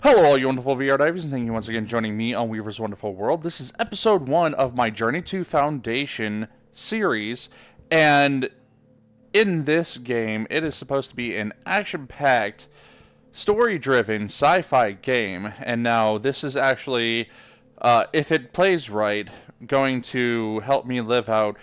Hello all you wonderful VR divers, and thank you once again for joining me on Weaver's Wonderful World. This is episode 1 of my Journey to Foundation series, and in this game, it is supposed to be an action-packed, story-driven sci-fi game, and now this is actually, if it plays right, going to help me live out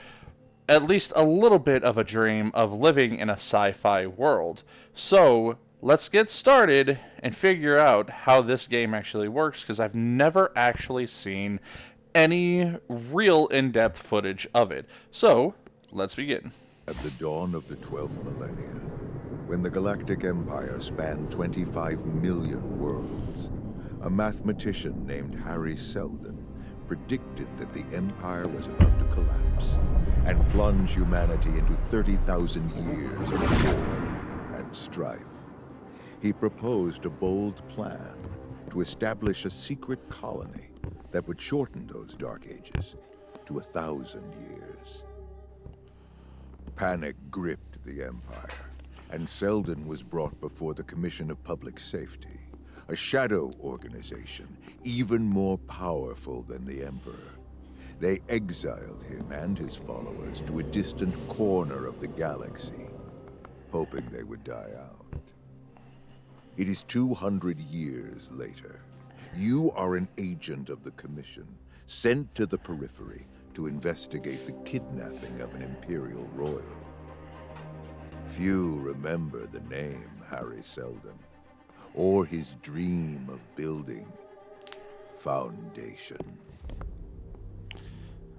at least a little bit of a dream of living in a sci-fi world. So, let's get started and figure out how this game actually works, because I've never actually seen any real in-depth footage of it. So, let's begin. At the dawn of the 12th millennia, when the Galactic Empire spanned 25 million worlds, a mathematician named Harry Seldon predicted that the Empire was about to collapse and plunge humanity into 30,000 years of war and strife. He proposed a bold plan to establish a secret colony that would shorten those dark ages to 1,000 years. Panic gripped the Empire, and Seldon was brought before the Commission of Public Safety, a shadow organization even more powerful than the Emperor. They exiled him and his followers to a distant corner of the galaxy, hoping they would die out. It is 200 years later. You are an agent of the Commission, sent to the periphery to investigate the kidnapping of an Imperial royal. Few remember the name Harry Seldon, or his dream of building Foundation.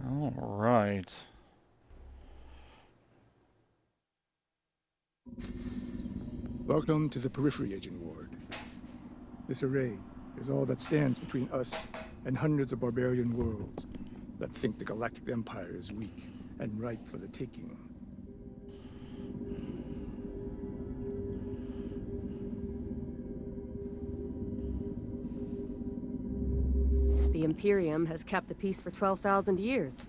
All right. Welcome to the Periphery Agent Ward. This array is all that stands between us and hundreds of barbarian worlds that think the Galactic Empire is weak and ripe for the taking. The Imperium has kept the peace for 12,000 years.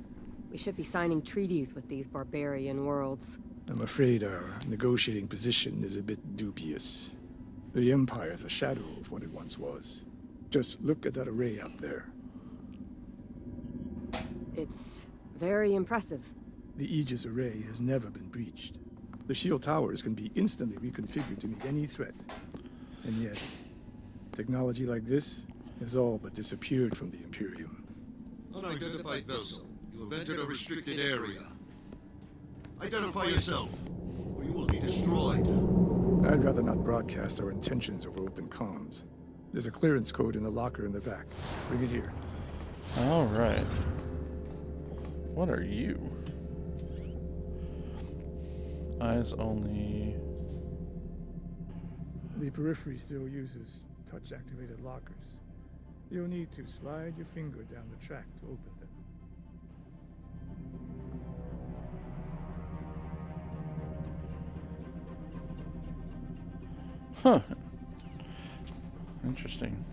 We should be signing treaties with these barbarian worlds. I'm afraid our negotiating position is a bit dubious. The Empire is a shadow of what it once was. Just look at that array out there. It's very impressive. The Aegis array has never been breached. The shield towers can be instantly reconfigured to meet any threat. And yet, technology like this has all but disappeared from the Imperium. Unidentified vessel. You have entered a restricted area. Identify yourself, or you will be destroyed. I'd rather not broadcast our intentions over open comms. There's a clearance code in the locker in the back. Bring it here. All right. What are you? Eyes only. The periphery still uses touch-activated lockers. You'll need to slide your finger down the track to open them. Huh. Interesting.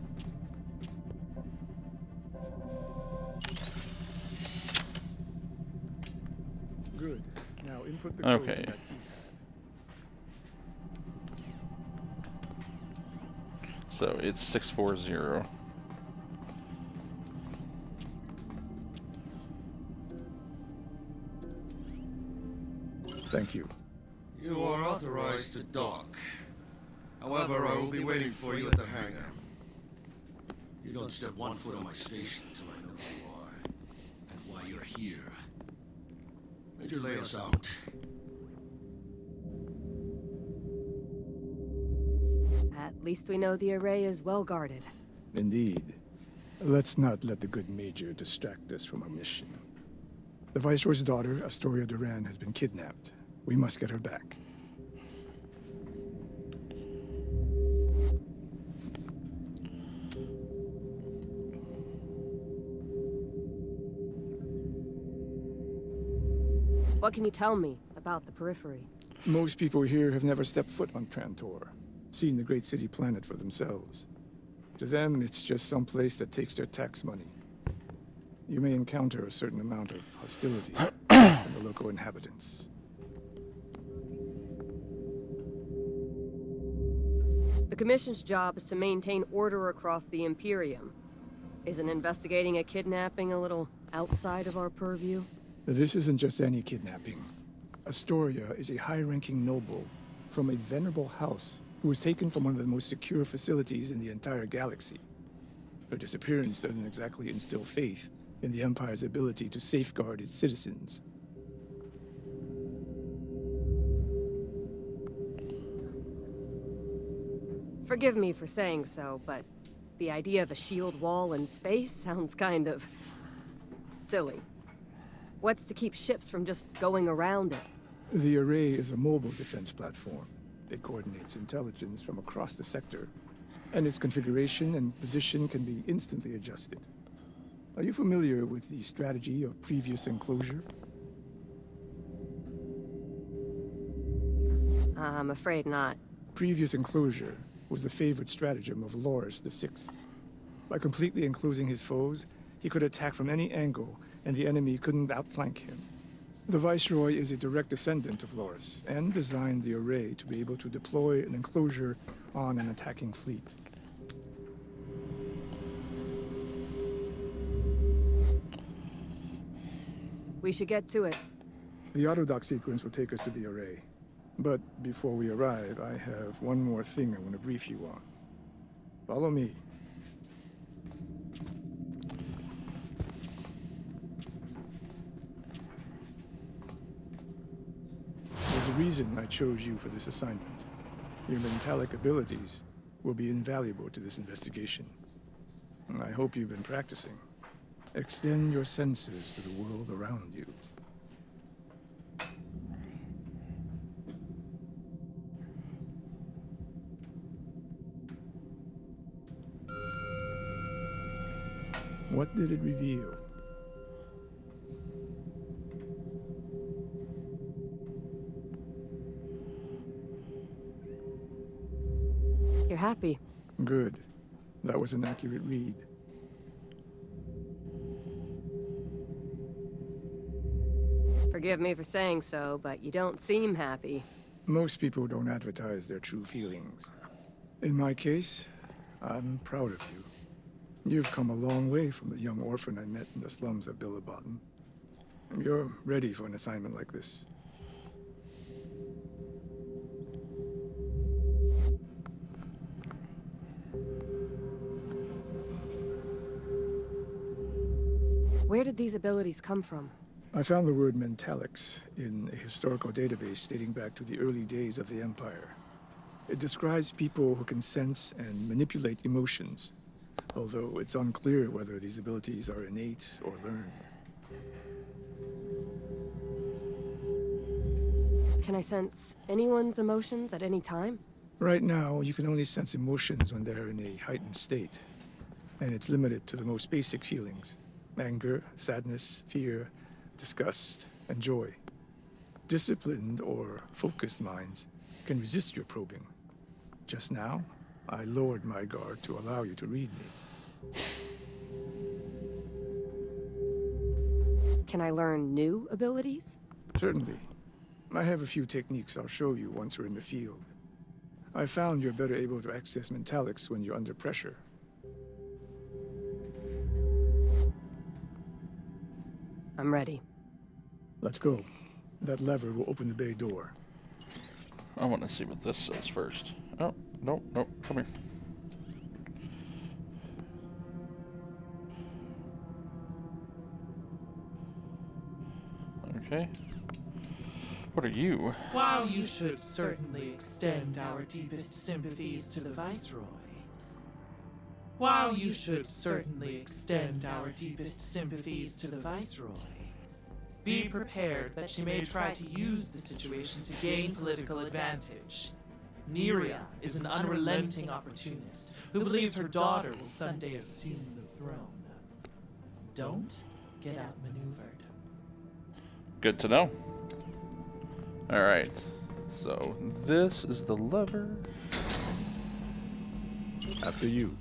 Good. Now input the code. Okay. in that keypad. So it's 640. Thank you. You are authorized to dock. However, I will be waiting for you at the hangar. You don't step one foot on my station until I know who you are, and why you're here. Major, lay us out. At least we know the array is well guarded. Indeed. Let's not let the good Major distract us from our mission. The Viceroy's daughter, Astoria Duran, has been kidnapped. We must get her back. What can you tell me about the periphery? Most people here have never stepped foot on Trantor, seen the great city planet for themselves. To them, it's just some place that takes their tax money. You may encounter a certain amount of hostility from the local inhabitants. The Commission's job is to maintain order across the Imperium. Isn't investigating a kidnapping a little outside of our purview? This isn't just any kidnapping. Astoria is a high-ranking noble from a venerable house who was taken from one of the most secure facilities in the entire galaxy. Her disappearance doesn't exactly instill faith in the Empire's ability to safeguard its citizens. Forgive me for saying so, but the idea of a shield wall in space sounds kind of silly. What's to keep ships from just going around it? The Arrey is a mobile defense platform. It coordinates intelligence from across the sector, and its configuration and position can be instantly adjusted. Are you familiar with the strategy of previous enclosure? I'm afraid not. Previous enclosure was the favorite stratagem of Loris VI. By completely enclosing his foes, he could attack from any angle, and the enemy couldn't outflank him. The Viceroy is a direct descendant of Loris, and designed the Arrey to be able to deploy an enclosure on an attacking fleet. We should get to it. The autodock sequence will take us to the Arrey. But before we arrive, I have one more thing I want to brief you on. Follow me. There's a reason I chose you for this assignment. Your mentalic abilities will be invaluable to this investigation. And I hope you've been practicing. Extend your senses to the world around you. What did it reveal? You're happy. Good. That was an accurate read. Forgive me for saying so, but you don't seem happy. Most people don't advertise their true feelings. In my case, I'm proud of you. You've come a long way from the young orphan I met in the slums of Billabottom. You're ready for an assignment like this. Where did these abilities come from? I found the word mentalics in a historical database dating back to the early days of the Empire. It describes people who can sense and manipulate emotions, although it's unclear whether these abilities are innate or learned. Can I sense anyone's emotions at any time? Right now, you can only sense emotions when they're in a heightened state, and it's limited to the most basic feelings: anger, sadness, fear, disgust, and joy. Disciplined or focused minds can resist your probing. Just now, I lowered my guard to allow you to read me. Can I learn new abilities? Certainly. I have a few techniques I'll show you once we're in the field. I found you're better able to access mentalics when you're under pressure. I'm ready. Let's go. That lever will open the bay door. I want to see what this says first. Oh, no, no, come here. Okay. What are you? While you should certainly extend our deepest sympathies to the Viceroy. While you should certainly extend our deepest sympathies to the Viceroy, be prepared that she may try to use the situation to gain political advantage. Neria is an unrelenting opportunist who believes her daughter will someday assume the throne. Don't get outmaneuvered. Good to know. Alright. So, this is the lever. After you.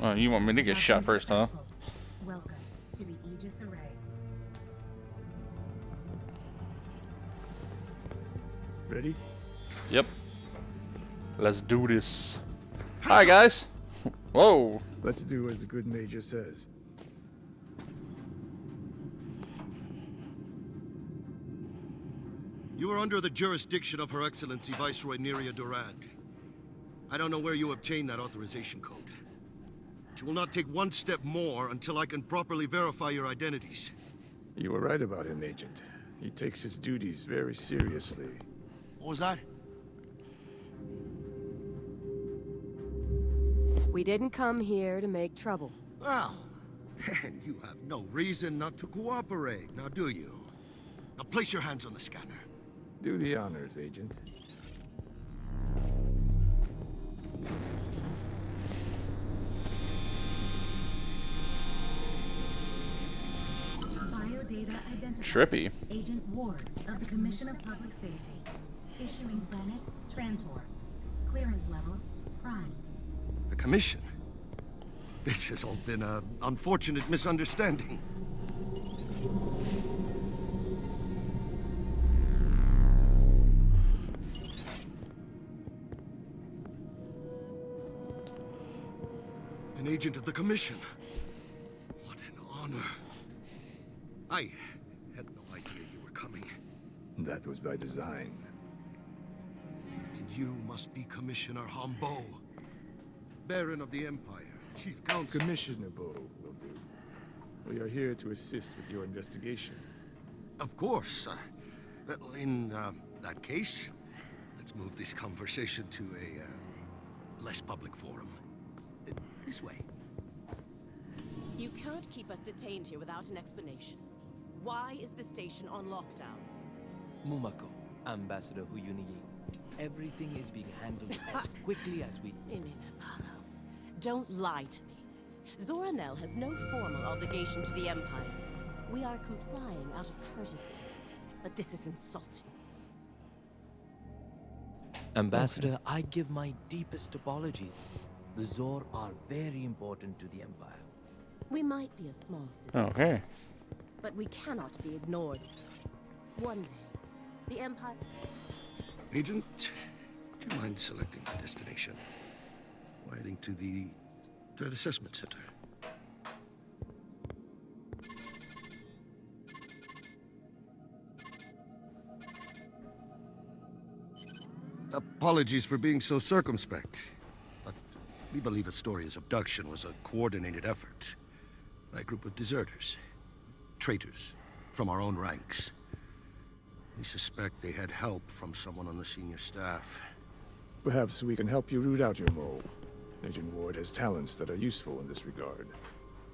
Oh, you want me to get shot first, huh? Welcome to the Aegis Array. Ready? Yep. Let's do this. Hi, guys. Whoa. Let's do as the good Major says. You are under the jurisdiction of Her Excellency Viceroy Neria Durand. I don't know where you obtained that authorization code. You will not take one step more until I can properly verify your identities. You were right about him, Agent. He takes his duties very seriously. What was that? We didn't come here to make trouble. Well, then you have no reason not to cooperate, now do you? Now place your hands on the scanner. Do the honors, Agent. Biodata identified. Trippy. Agent Ward of the Commission of Public Safety. Issuing planet Trantor. Clearance level Prime. The Commission? This has all been an unfortunate misunderstanding. An agent of the Commission. What an honor. I had no idea you were coming. That was by design. And you must be Commissioner Hambo, Baron of the Empire, Chief Counsel. Commissioner Bo will do. We are here to assist with your investigation. Of course. Well, in that case, let's move this conversation to a less public forum. This way. You can't keep us detained here without an explanation. Why is the station on lockdown? Mumako, Ambassador Huyuniyi. Everything is being handled as quickly as we... Don't lie to me. Zoranel has no formal obligation to the Empire. We are complying out of courtesy. But this is insulting. Ambassador, I give my deepest apologies. The Zor are very important to the Empire. We might be a small system, Okay. but we cannot be ignored. One day, the Empire... Agent, do you mind selecting my destination? We're heading to the Threat Assessment Center. Apologies for being so circumspect, but we believe Astoria's abduction was a coordinated effort by a group of deserters, traitors from our own ranks. We suspect they had help from someone on the senior staff. Perhaps we can help you root out your mole. Agent Ward has talents that are useful in this regard.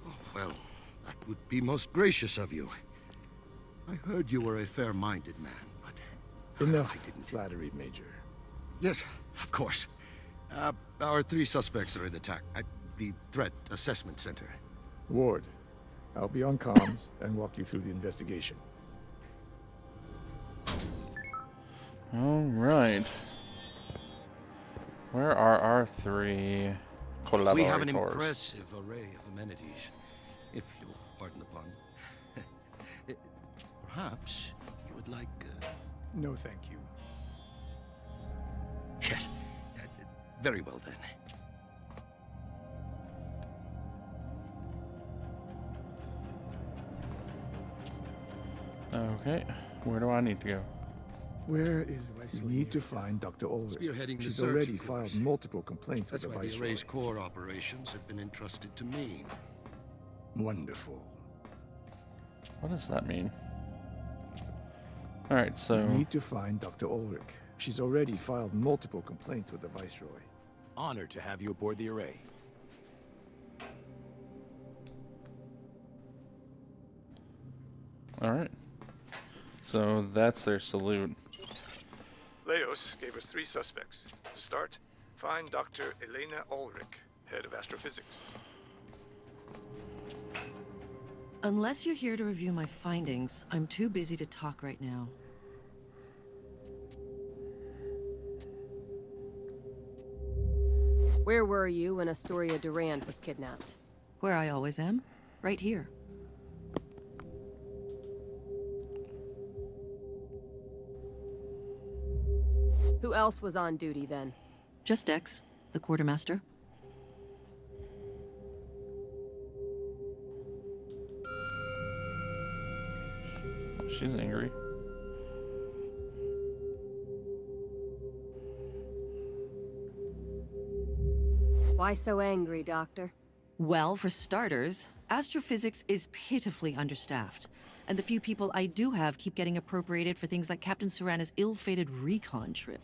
Oh, well, that would be most gracious of you. I heard you were a fair-minded man, but... Enough I didn't... flattery, Major. Yes, of course. Our 3 suspects are in at the Threat Assessment Center. Ward, I'll be on comms and walk you through the investigation. All right. Where are our 3 collaborators? We have an impressive array of amenities, if you'll pardon the pun. Perhaps you would like... No, thank you. Yes, very well then. Okay. Where do I need to go? Where is Viceroy? You need to find Dr. Ulrick. Spearheading the She's search, already of course. filed multiple complaints with That's the why the Viceroy. Array's core operations have been entrusted to me. Wonderful. What does that mean? All right, so You need to find Dr. Ulrick. She's already filed multiple complaints with the Viceroy. Honored to have you aboard the Array. all right. So that's their salute. Leos gave us 3 suspects. To start, find Dr. Elena Ulrick, head of astrophysics. Unless you're here to review my findings, I'm too busy to talk right now. Where were you when Astoria Durand was kidnapped? Where I always am. Right here. Who else was on duty then? Just X, the quartermaster. She's angry. Why so angry, Doctor? Well, for starters, astrophysics is pitifully understaffed. And the few people I do have keep getting appropriated for things like Captain Surana's ill-fated recon trip.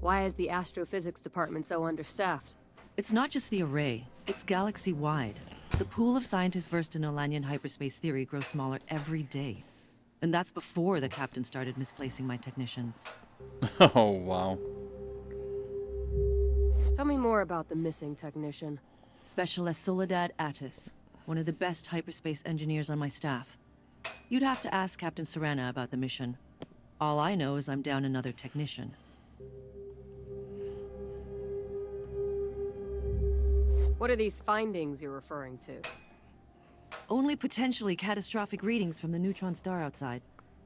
Why is the astrophysics department so understaffed? It's not just the Array, it's galaxy-wide. The pool of scientists versed in Olanian hyperspace theory grows smaller every day. And that's before the captain started misplacing my technicians. Oh, wow. Tell me more about the missing technician. Specialist Soledad Attis, one of the best hyperspace engineers on my staff. You'd have to ask Captain Surana about the mission. All I know is I'm down another technician. What are these findings you're referring to? Only potentially catastrophic readings from the neutron star outside.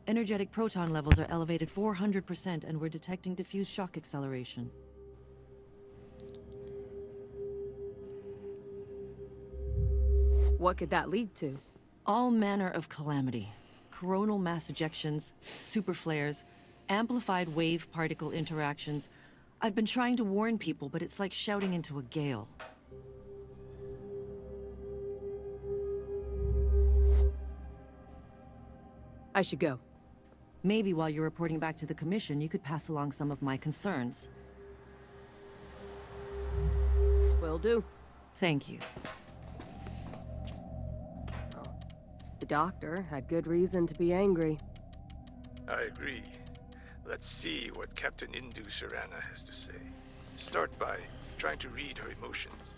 Energetic proton levels are elevated 400% and we're detecting diffuse shock acceleration. What could that lead to? All manner of calamity. Coronal mass ejections, super flares, amplified wave particle interactions. I've been trying to warn people, but it's like shouting into a gale. I should go. Maybe while you're reporting back to the Commission, you could pass along some of my concerns. Will do. Thank you. The doctor had good reason to be angry. I agree. Let's see what Captain Surana has to say. Start by trying to read her emotions.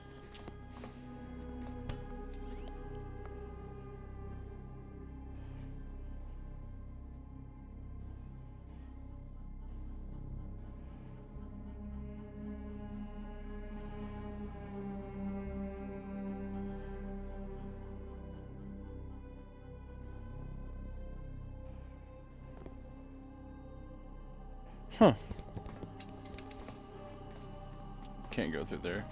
Huh. Can't go through there.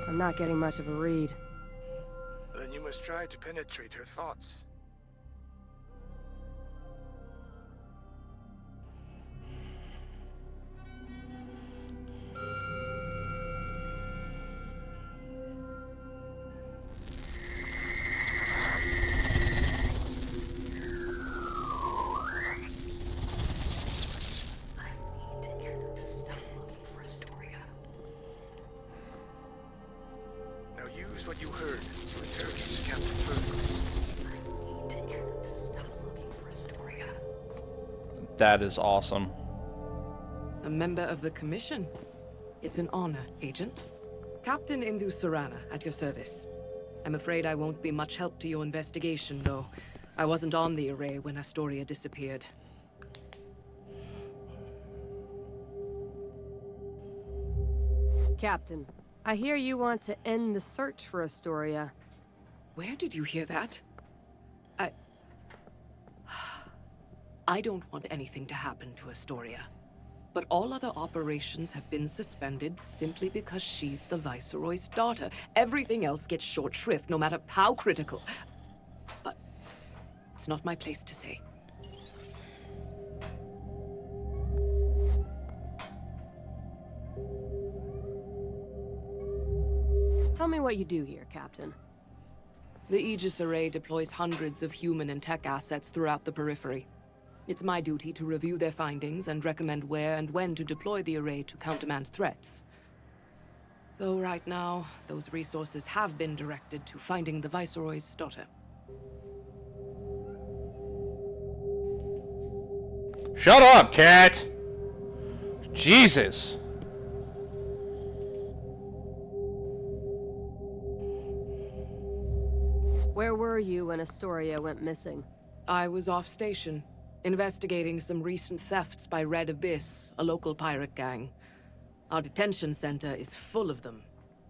I'm not getting much of a read. Then you must try to penetrate her thoughts. Use what you heard to interrogate Captain Fergus. I need to get them to stop looking for Astoria. That is awesome. A member of the Commission. It's an honor, Agent. Captain Surana, at your service. I'm afraid I won't be much help to your investigation, though. I wasn't on the Array when Astoria disappeared. Captain, I hear you want to end the search for Astoria. Where did you hear that? I don't want anything to happen to Astoria. But all other operations have been suspended simply because she's the Viceroy's daughter. Everything else gets short shrift, no matter how critical. But it's not my place to say. Tell me what you do here, Captain. The Aegis Array deploys hundreds of human and tech assets throughout the periphery. It's my duty to review their findings and recommend where and when to deploy the Array to countermand threats. Though right now, those resources have been directed to finding the Viceroy's daughter. Shut up, cat! Jesus! Where were you when Astoria went missing? I was off station, investigating some recent thefts by Red Abyss, a local pirate gang. Our detention center is full of them.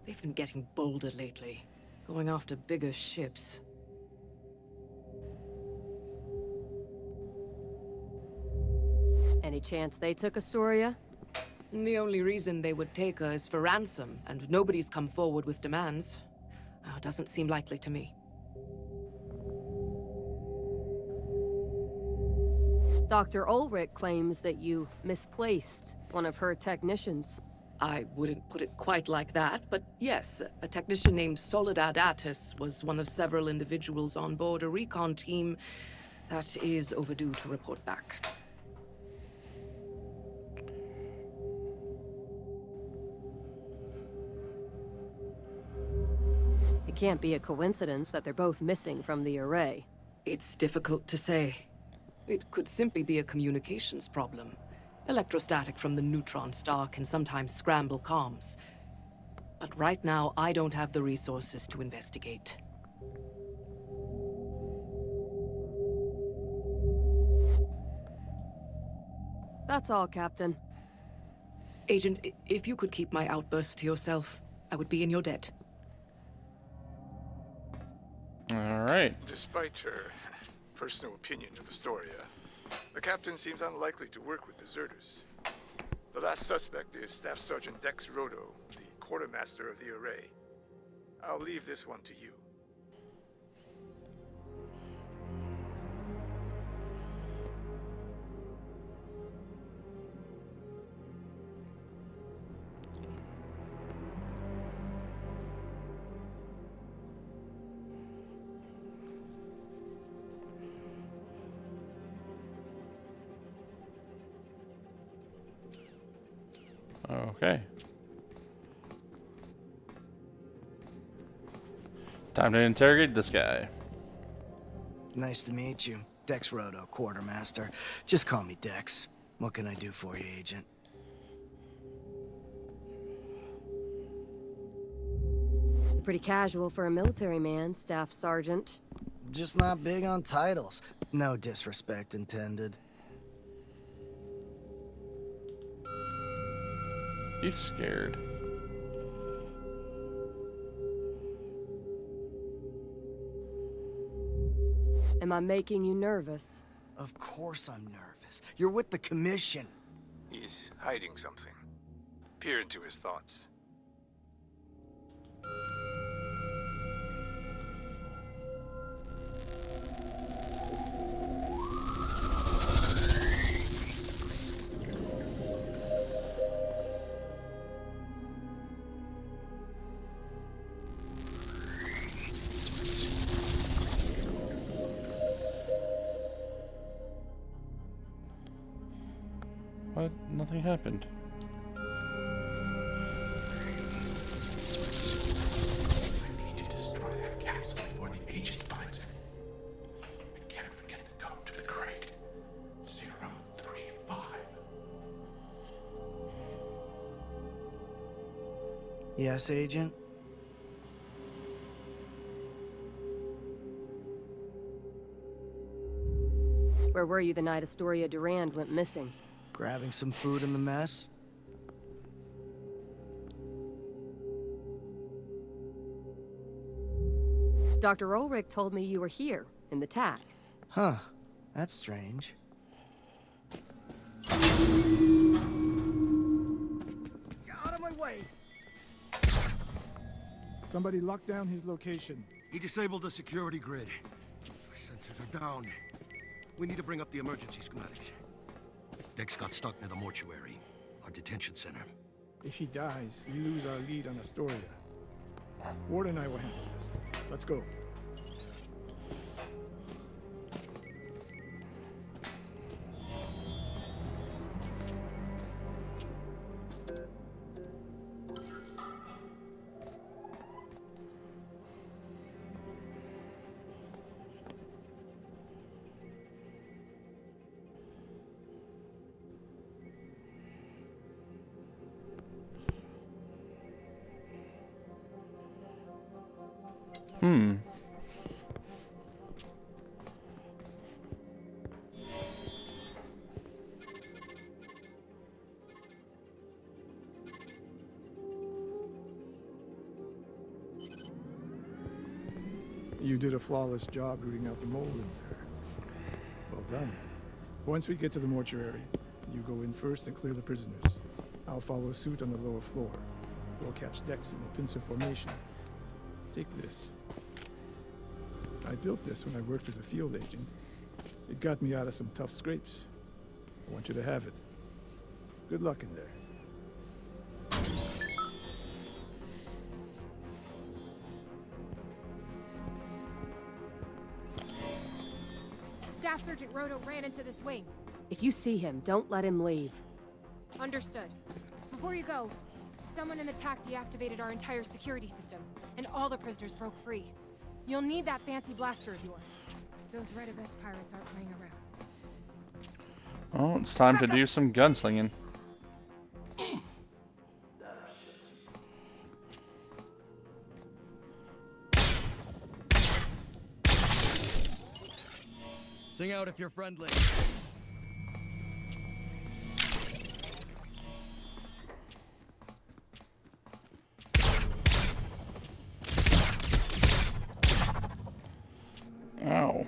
They've been getting bolder lately, going after bigger ships. Any chance they took Astoria? The only reason they would take her is for ransom, and nobody's come forward with demands. Doesn't seem likely to me. Dr. Ulrick claims that you misplaced one of her technicians. I wouldn't put it quite like that, but yes, a technician named Soledad Attis was one of several individuals on board a recon team that is overdue to report back. It can't be a coincidence that they're both missing from the array. It's difficult to say. It could simply be a communications problem. Electrostatic from the neutron star can sometimes scramble comms. But right now, I don't have the resources to investigate. That's all, Captain. Agent, if you could keep my outburst to yourself, I would be in your debt. All right. Despite her personal opinion of Astoria, the captain seems unlikely to work with deserters. The last suspect is Staff Sergeant Dex Rodo, the quartermaster of the Array. I'll leave this one to you. Okay. Time to interrogate this guy. Nice to meet you. Dex Rodo, quartermaster. Just call me Dex. What can I do for you, Agent? Pretty casual for a military man, Staff Sergeant. Just not big on titles. No disrespect intended. He's scared. Am I making you nervous? Of course I'm nervous. You're with the Commission. He's hiding something. Peer into his thoughts. What? Nothing happened. I need to destroy that capsule before the agent finds it. I can't forget the code to the crate. 035. Yes, Agent? Where were you the night Astoria Durand went missing? Grabbing some food in the mess? Dr. Ulrick told me you were here, in the TAC. Huh. That's strange. Get out of my way! Somebody locked down his location. He disabled the security grid. Our sensors are down. We need to bring up the emergency schematics. Dex got stuck near the mortuary, our detention center. If he dies, we lose our lead on Astoria. Ward and I will handle this. Let's go. You did a flawless job rooting out the mold in there. Well done. Once we get to the mortuary, you go in first and clear the prisoners. I'll follow suit on the lower floor. We'll catch Dex in the pincer formation. Take this. I built this when I worked as a field agent. It got me out of some tough scrapes. I want you to have it. Good luck in there. Staff Sergeant Roto ran into this wing. If you see him, don't let him leave. Understood. Before you go, someone in the TAC deactivated our entire security system, and all the prisoners broke free. You'll need that fancy blaster of yours. Those Red Abyss pirates aren't playing around. Oh, it's time to do some gunslinging. Sing out if you're friendly. Ow.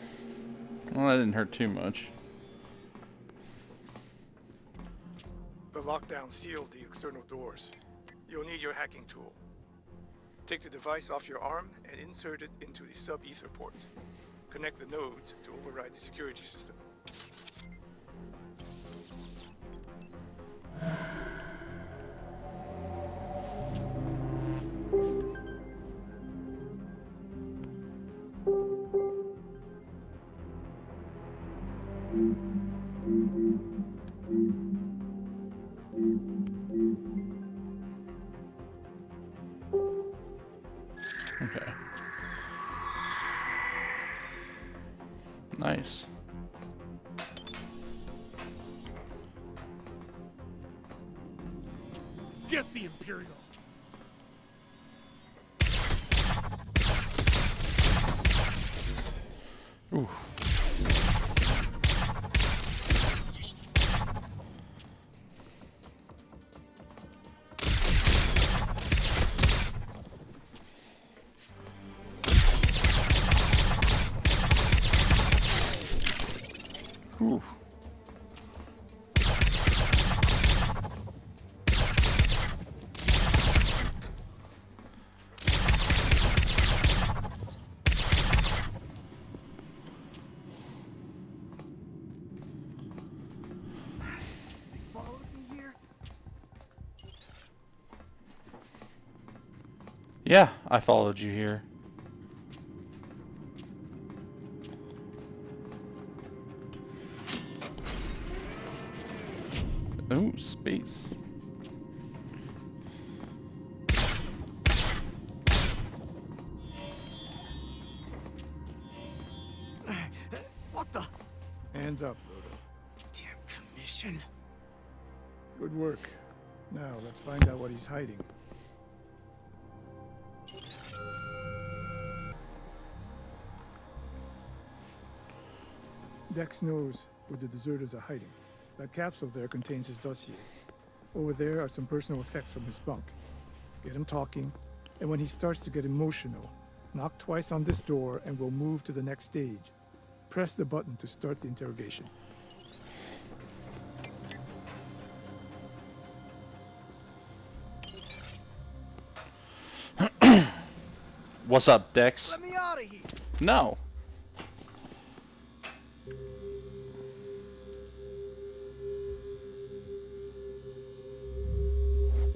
Well, that didn't hurt too much. The lockdown sealed the external doors. You'll need your hacking tool. Take the device off your arm and insert it into the sub-ether port. Connect the nodes to override the security system. Okay. Nice. Get the Imperial! Ooh. Ooh. Yeah, I followed you here. Ooh, space. What the? Hands up, Roto. Damn commission. Good work. Now, let's find out what he's hiding. Dex knows where the deserters are hiding. That capsule there contains his dossier. Over there are some personal effects from his bunk. Get him talking, and when he starts to get emotional, knock twice on this door and we'll move to the next stage. Press the button to start the interrogation. What's up, Dex? Let me out of here! No.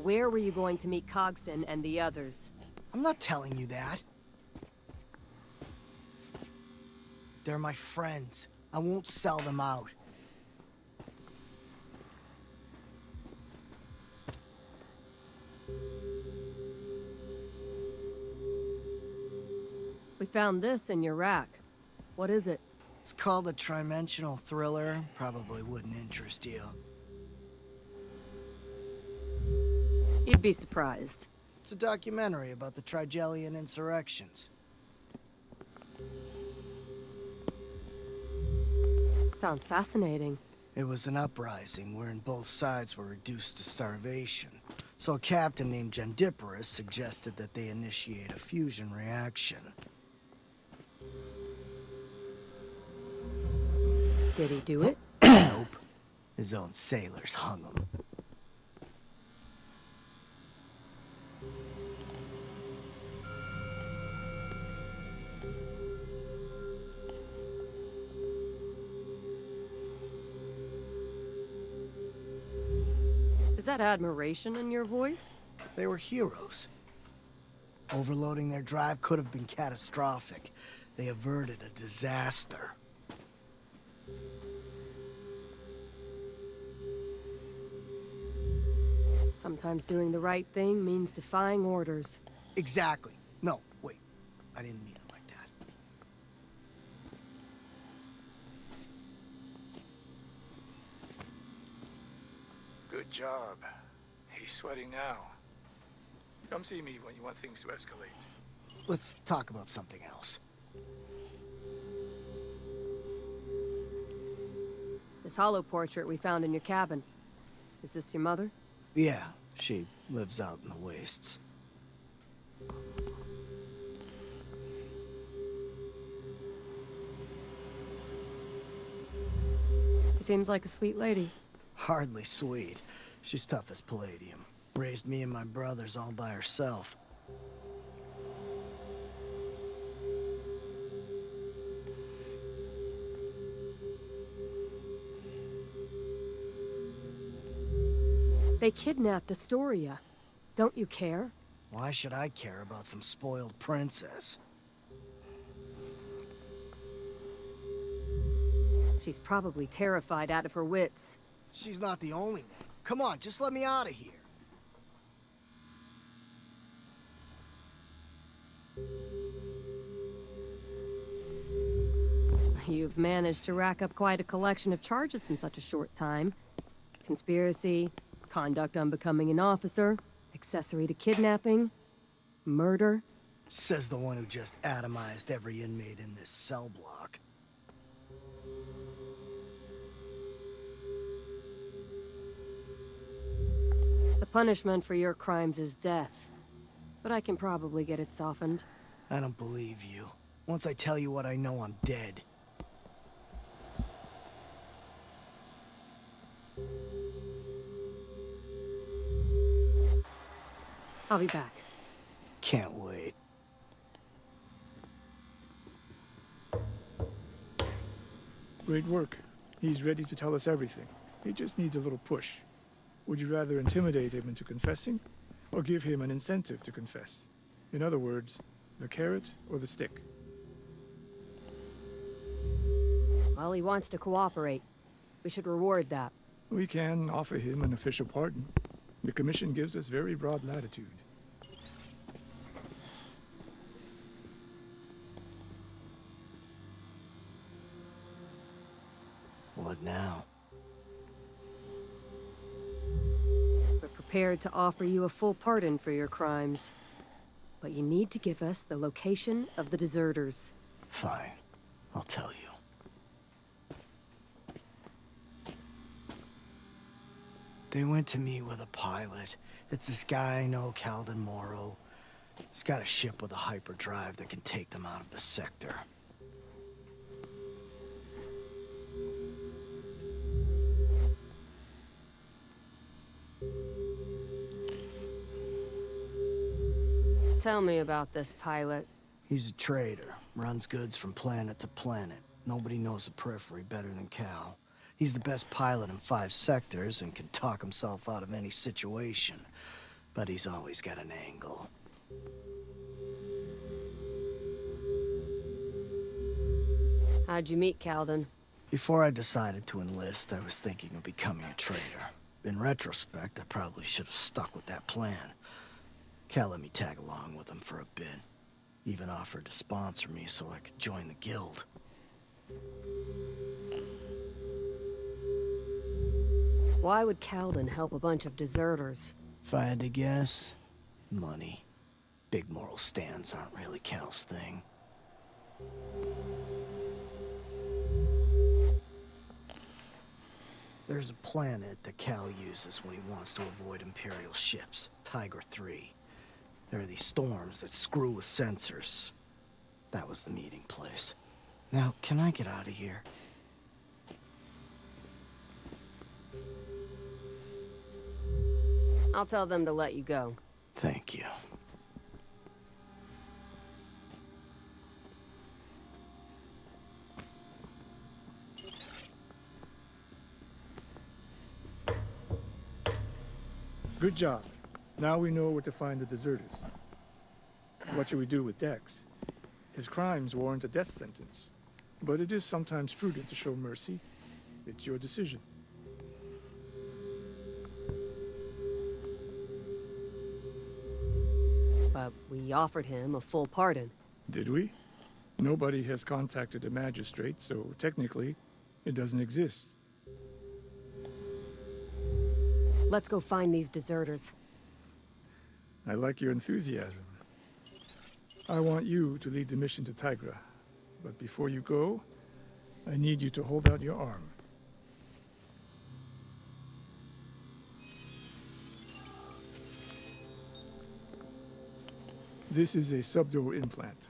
Where were you going to meet Cogson and the others? I'm not telling you that. They're my friends. I won't sell them out. We found this in your rack. What is it? It's called a trimensional thriller. Probably wouldn't interest you. You'd be surprised. It's a documentary about the Trigelian insurrections. Sounds fascinating. It was an uprising wherein both sides were reduced to starvation. So a captain named Gendiporus suggested that they initiate a fusion reaction. Did he do it? Nope. His own sailors hung him. Is that admiration in your voice? They were heroes. Overloading their drive could have been catastrophic. They averted a disaster. Sometimes doing the right thing means defying orders. Exactly. No, wait. I didn't mean it like that. Good job. He's sweating now. Come see me when you want things to escalate. Let's talk about something else. This hollow portrait we found in your cabin. Is this your mother? Yeah, she lives out in the wastes. She seems like a sweet lady. Hardly sweet. She's tough as palladium. Raised me and my brothers all by herself. They kidnapped Astoria. Don't you care? Why should I care about some spoiled princess? She's probably terrified out of her wits. She's not the only one. Come on, just let me out of here. You've managed to rack up quite a collection of charges in such a short time. Conspiracy, conduct unbecoming an officer, accessory to kidnapping, murder. Says the one who just atomized every inmate in this cell block. The punishment for your crimes is death, but I can probably get it softened. I don't believe you. Once I tell you what I know, I'm dead. I'll be back. Can't wait. Great work. He's ready to tell us everything. He just needs a little push. Would you rather intimidate him into confessing, or give him an incentive to confess? In other words, the carrot or the stick? Well, he wants to cooperate. We should reward that. We can offer him an official pardon. The Commission gives us very broad latitude. What now? We're prepared to offer you a full pardon for your crimes. But you need to give us the location of the deserters. Fine. I'll tell you. They went to meet with a pilot. It's this guy I know, Calden Morrow. He's got a ship with a hyperdrive that can take them out of the sector. Tell me about this pilot. He's a trader. Runs goods from planet to planet. Nobody knows the periphery better than Cal. He's the best pilot in 5 sectors and can talk himself out of any situation. But he's always got an angle. How'd you meet Calden? Before I decided to enlist, I was thinking of becoming a trader. In retrospect, I probably should have stuck with that plan. Cal let me tag along with him for a bit. Even offered to sponsor me so I could join the guild. Why would Calden help a bunch of deserters? If I had to guess, money. Big moral stands aren't really Cal's thing. There's a planet that Cal uses when he wants to avoid Imperial ships, Tiger 3. There are these storms that screw with sensors. That was the meeting place. Now, can I get out of here? I'll tell them to let you go. Thank you. Good job. Now we know where to find the deserters. What should we do with Dex? His crimes warrant a death sentence, but it is sometimes prudent to show mercy. It's your decision. But we offered him a full pardon. Did we? Nobody has contacted a magistrate, so technically, it doesn't exist. Let's go find these deserters. I like your enthusiasm. I want you to lead the mission to Tigra. But before you go, I need you to hold out your arm. This is a subdural implant.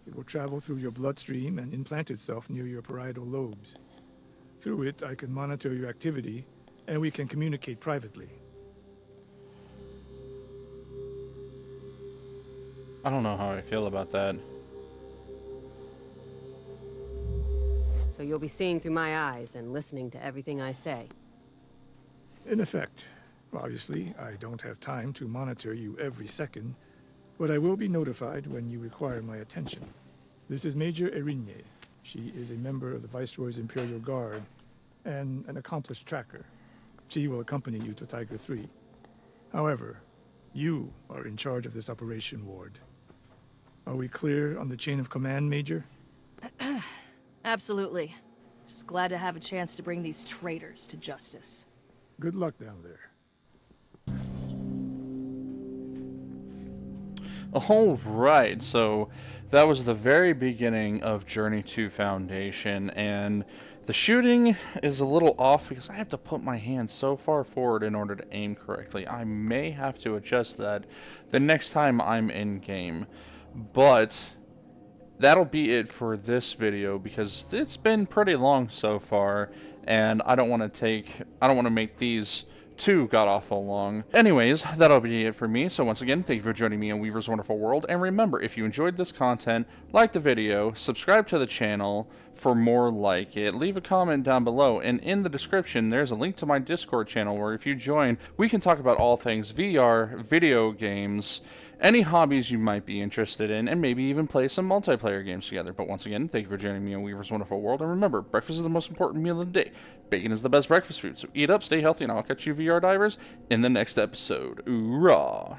It will travel through your bloodstream and implant itself near your parietal lobes. Through it, I can monitor your activity, and we can communicate privately. I don't know how I feel about that. So you'll be seeing through my eyes and listening to everything I say. In effect. Obviously, I don't have time to monitor you every second, but I will be notified when you require my attention. This is Major Erinye. She is a member of the Viceroy's Imperial Guard and an accomplished tracker. She will accompany you to Tiger 3. However, you are in charge of this operation, Ward. Are we clear on the chain of command, Major? Absolutely. Just glad to have a chance to bring these traitors to justice. Good luck down there. Alright, so that was the very beginning of Journey to Foundation, and the shooting is a little off because I have to put my hand so far forward in order to aim correctly. I may have to adjust that the next time I'm in game, but that'll be it for this video because it's been pretty long so far, and I don't want to make these too god-awful long. Anyways, that'll be it for me. So once again, thank you for joining me in Weaver's Wonderful World. And remember, if you enjoyed this content, like the video, subscribe to the channel for more like it. Leave a comment down below. And in the description, there's a link to my Discord channel where if you join, we can talk about all things VR, video games, any hobbies you might be interested in, and maybe even play some multiplayer games together. But once again, thank you for joining me in Weaver's Wonderful World. And remember, breakfast is the most important meal of the day. Bacon is the best breakfast food. So eat up, stay healthy, and I'll catch you VR divers in the next episode. Oorah!